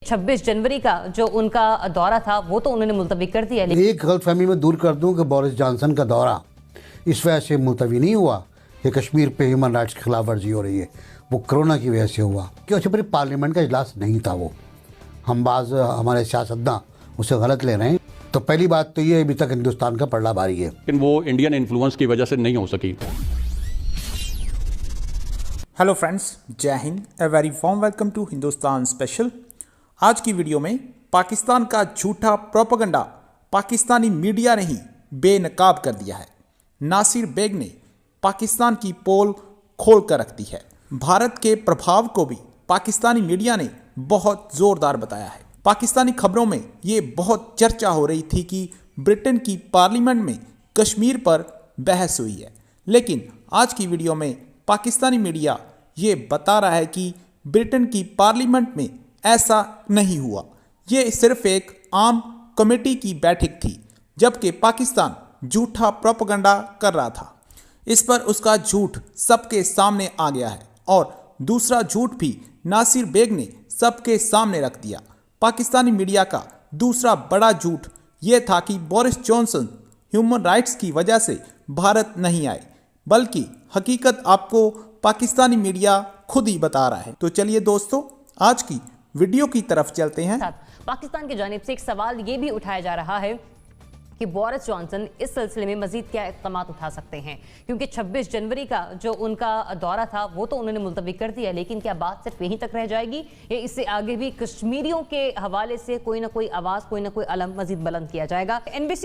26 जनवरी का जो उनका दौरा था वो तो उन्होंने मुलतवी कर दिया। एक गलतफहमी में दूर कर दूं कि बोरिस जॉनसन का दौरा इस वजह से मुलतवी नहीं हुआ कि कश्मीर पे ह्यूमन राइट्स की खिलाफ वर्जी हो रही है, वो कोरोना की वजह से हुआ। क्योंकि फिर पार्लियामेंट का इजलास नहीं था वो, हम हमारे सियासतदान उसे गलत ले रहे हैं। तो पहली बात तो ये अभी तक हिंदुस्तान का पलड़ा भारी है, लेकिन वो इंडियन इन्फ्लुएंस की वजह से नहीं हो सकी। हेलो फ्रेंड्स, जय हिंद। A very warm welcome to Hindustan special. आज की वीडियो में पाकिस्तान का झूठा प्रोपेगेंडा पाकिस्तानी मीडिया ने ही बेनकाब कर दिया है। नासिर बेग ने पाकिस्तान की पोल खोल कर रख दी है। भारत के प्रभाव को भी पाकिस्तानी मीडिया ने बहुत जोरदार बताया है। पाकिस्तानी खबरों में ये बहुत चर्चा हो रही थी कि ब्रिटेन की पार्लियामेंट में कश्मीर पर बहस हुई है, लेकिन आज की वीडियो में पाकिस्तानी मीडिया ये बता रहा है कि ब्रिटेन की पार्लियामेंट में ऐसा नहीं हुआ। ये सिर्फ एक आम कमेटी की बैठक थी, जबकि पाकिस्तान झूठा प्रोपेगेंडा कर रहा था। इस पर उसका झूठ सबके सामने आ गया है और दूसरा झूठ भी नासिर बेग ने सबके सामने रख दिया। पाकिस्तानी मीडिया का दूसरा बड़ा झूठ ये था कि बोरिस जॉनसन ह्यूमन राइट्स की वजह से भारत नहीं आए, बल्कि हकीकत आपको पाकिस्तानी मीडिया खुद ही बता रहा है। तो चलिए दोस्तों, आज की वीडियो की तरफ चलते हैं। पाकिस्तान की जानिब से एक सवाल ये भी उठाया जा रहा है कि बोरिस जॉनसन इस सिलसिले में मजीद क्या इक़दाम उठा सकते हैं, क्योंकि 26 जनवरी का जो उनका दौरा था वो तो उन्होंने मुलतवी कर दिया, लेकिन क्या बात सिर्फ यहीं तक रह जाएगी या इससे आगे भी कश्मीरियों के हवाले से कोई ना कोई आवाज़, कोई ना कोई अलम मजीद बुलंद किया जाएगा। NBC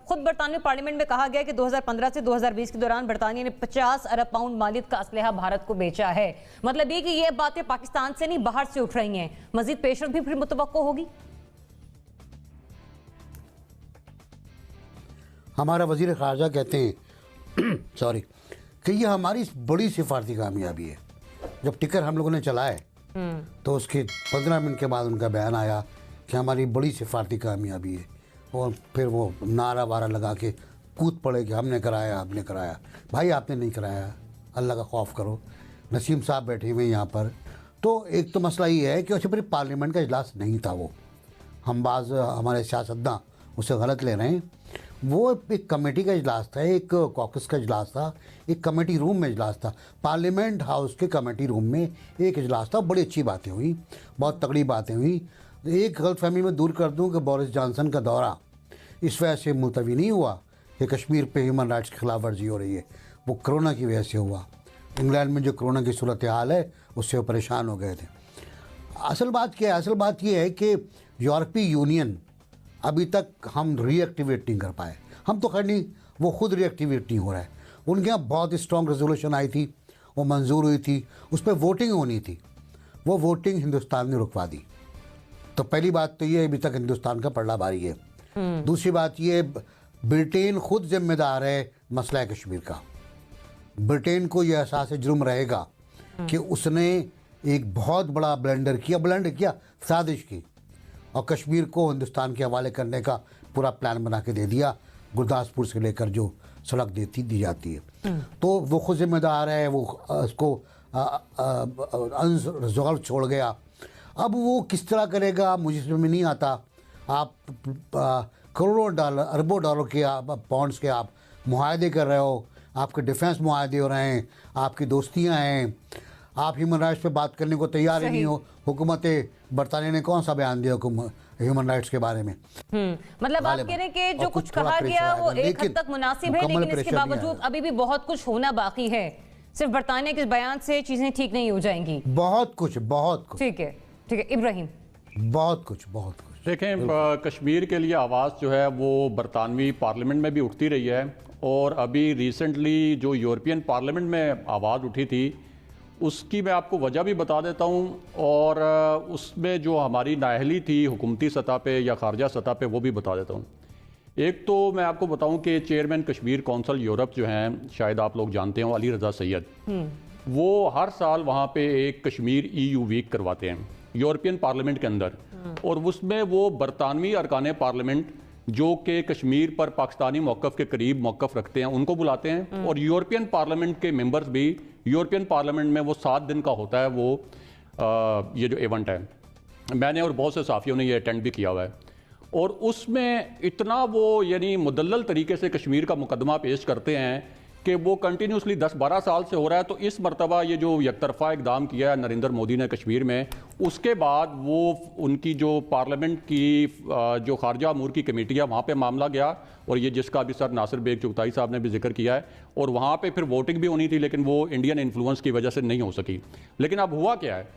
खुद बरतानवी पार्लियामेंट में कहा गया कि 2015 से 2020 के दौरान बरतानिया ने 50 अरब पाउंड मालियत का असलहा भारत को बेचा है। मतलब ये कि ये बातें पाकिस्तान से नहीं बाहर से उठ रही हैं। मजीद पेशरफ भी फिर मुतवक्को होगी। हमारा वज़ीर ख़ारजा कहते हैं सॉरी कि ये हमारी बड़ी सिफारती कामयाबी है। जब टिकर हम लोगों ने चलाए तो उसके 15 मिनट के बाद उनका बयान आया कि हमारी बड़ी सिफारती कामयाबी है, और फिर वो नारा वारा लगा के कूद पड़े कि हमने कराया, हमने कराया। भाई आपने नहीं कराया, अल्लाह का खौफ करो। नसीम साहब बैठे हुए यहाँ पर। तो एक तो मसला ये है कि अच्छा फिर पार्लियामेंट का इजलास नहीं था वो, हम हमारे सियासतदान उसे गलत ले रहे हैं। वो एक कमेटी का इजलास था, एक कॉकस का इजलास था, एक कमेटी रूम में इजलास था। पार्लियामेंट हाउस के कमेटी रूम में एक इजलास था। बड़ी अच्छी बातें हुई, बहुत तगड़ी बातें हुई। एक गलतफहमी में दूर कर दूं कि बोरिस जॉनसन का दौरा इस वजह से मुलतवी नहीं हुआ कि कश्मीर पे ह्यूमन राइट्स की खिलाफ वर्जी हो रही है, वो कोरोना की वजह से हुआ। इंग्लैंड में जो कोरोना की सूरत हाल है उससे वो परेशान हो गए थे। असल बात क्या है? असल बात यह है कि यूरोपीय यूनियन अभी तक हम रीएक्टिवेट नहीं कर पाए। हम तो खैर नहीं, वो खुद रीएक्टिवेट नहीं हो रहा है। उनके यहाँ बहुत स्ट्रॉन्ग रेजोल्यूशन आई थी, वो मंजूर हुई थी, उस पर वोटिंग होनी थी, वो वोटिंग हिंदुस्तान ने रुकवा दी। तो पहली बात तो ये अभी तक हिंदुस्तान का पलड़ा भारी है। दूसरी बात ये, ब्रिटेन खुद जिम्मेदार है मसला कश्मीर का। ब्रिटेन को यह एहसास जुर्म रहेगा कि उसने एक बहुत बड़ा ब्लंडर किया, साजिश की, और कश्मीर को हिंदुस्तान के हवाले करने का पूरा प्लान बना के दे दिया। गुरदासपुर से लेकर जो सड़क दी जाती है, तो वो खुद जिम्मेदार है। वो उसको अनरिजॉल्व छोड़ गया। अब वो किस तरह करेगा मुझे समझ में नहीं आता। आप करोड़ों डॉलर, अरबों डॉलर के पाउंड्स के आप मुआहदे कर रहे हो, आपके डिफेंस मुआहदे हो रहे हैं, आपकी दोस्तियां हैं, आप ह्यूमन राइट्स पे बात करने को तैयार ही नहीं हो। हुकूमत बरतानिया ने कौन सा बयान दिया ह्यूमन राइट्स के बारे में? मतलब आप कह रहे हैं कि जो कुछ कहा गया वो एक हद तक मुनासिब है, लेकिन इसके बावजूद अभी भी बहुत कुछ होना बाकी है। सिर्फ बरतानिया के बयान से चीजें ठीक नहीं हो जाएंगी। बहुत कुछ। ठीक है इब्राहिम, बहुत कुछ। देखें, कश्मीर के लिए आवाज़ जो है वो बरतानवी पार्लियामेंट में भी उठती रही है, और अभी रिसेंटली जो यूरोपियन पार्लियामेंट में आवाज़ उठी थी उसकी मैं आपको वजह भी बता देता हूँ, और उसमें जो हमारी नाअहली थी हुकूमती सतह पे या खारजा सतह पे वो भी बता देता हूँ। एक तो मैं आपको बताऊँ कि चेयरमैन कश्मीर कौंसिल यूरोप जो हैं, शायद आप लोग जानते हो, अली रज़ा सैयद, वो हर साल वहाँ पे एक कश्मीर EU वीक करवाते हैं यूरोपियन पार्लियामेंट के अंदर, और उसमें वो बरतानवी अरकान पार्लियामेंट जो कि कश्मीर पर पाकिस्तानी मौक़िफ़ के करीब मौक़िफ़ रखते हैं उनको बुलाते हैं, और यूरोपियन पार्लियामेंट के मेंबर्स भी, यूरोपियन पार्लियामेंट में वो 7 दिन का होता है वो ये जो इवेंट है, मैंने और बहुत से साथियों ने ये अटेंड भी किया हुआ है, और उसमें इतना वो यानी मुदल्लल तरीके से कश्मीर का मुकदमा पेश करते हैं कि वो कंटिन्यूसली 10-12 साल से हो रहा है। तो इस मरतबा ये जो यकतरफा इकदाम किया है नरेंद्र मोदी ने कश्मीर में, उसके बाद वो उनकी जो पार्लियामेंट की जो खारजा अमूर की कमेटी है वहाँ पे मामला गया, और ये जिसका अभी सर नासिर बेग चुगताई साहब ने भी जिक्र किया है, और वहाँ पे फिर वोटिंग भी होनी थी, लेकिन वो इंडियन इन्फ्लुएंस की वजह से नहीं हो सकी। लेकिन अब हुआ क्या है?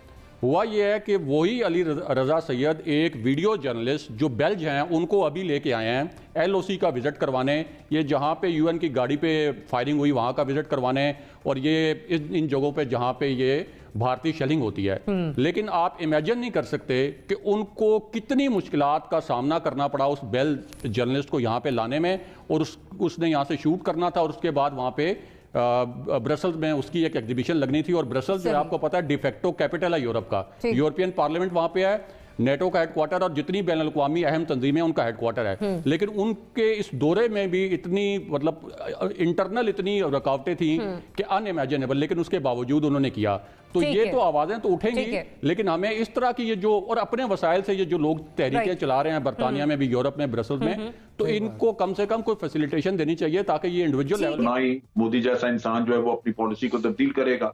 हुआ ये है कि वही अली रजा सैयद, एक वीडियो जर्नलिस्ट जो बेल्ज हैं, उनको अभी लेके आए हैं एलओसी का विजिट करवाने, ये जहाँ पे यूएन की गाड़ी पे फायरिंग हुई वहाँ का विजिट करवाने, और ये इन जगहों पे जहाँ पे ये भारतीय शेलिंग होती है। लेकिन आप इमेजिन नहीं कर सकते कि उनको कितनी मुश्किलात का सामना करना पड़ा उस बेल्ज जर्नलिस्ट को यहाँ पे लाने में, और उसने यहाँ से शूट करना था, और उसके बाद वहाँ पे ब्रसल्स में उसकी एक एग्जीबिशन लगनी थी। और ब्रसल्स जो आपको पता है डिफेक्टो कैपिटल है यूरोप का, यूरोपियन पार्लियामेंट वहां पे है, नेटो का हेडक्वार्टर, और जितनी बैन अल-अक़वामी अहम तंजीमें उनका हेडक्वार्टर है। लेकिन उनके इस दौरे में भी इतनी मतलब इंटरनल इतनी रुकावटें थी कि अनइमेजिनेबल, लेकिन उसके बावजूद उन्होंने किया। तो ये तो आवाजें तो उठेंगी, लेकिन हमें इस तरह की ये जो और अपने वसाइल से ये जो लोग तहरीकें चला रहे हैं बरतानिया में भी, यूरोप में, ब्रसल्स में, तो इनको कम से कम कोई फैसिलिटेशन देनी चाहिए ताकि ये इंडिविजुअल लेवल ना ही मोदी जैसा इंसान जो है वो अपनी पॉलिसी को तब्दील करेगा।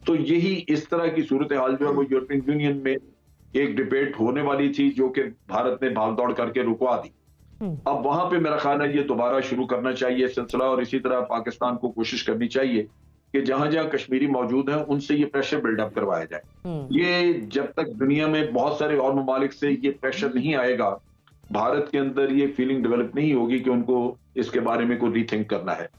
तो यही इस तरह की सूरत हाल जो है वो यूरोपियन यूनियन में एक डिबेट होने वाली थी जो कि भारत ने भागदौड़ करके रुकवा दी। अब वहां पे मेरा ख्याल है ये दोबारा शुरू करना चाहिए सिलसिला, और इसी तरह पाकिस्तान को कोशिश करनी चाहिए कि जहां जहां कश्मीरी मौजूद हैं उनसे ये प्रेशर बिल्डअप करवाया जाए। ये जब तक दुनिया में बहुत सारे और ममालिक से ये प्रेशर नहीं आएगा, भारत के अंदर ये फीलिंग डेवलप नहीं होगी कि उनको इसके बारे में कोई रीथिंक करना है।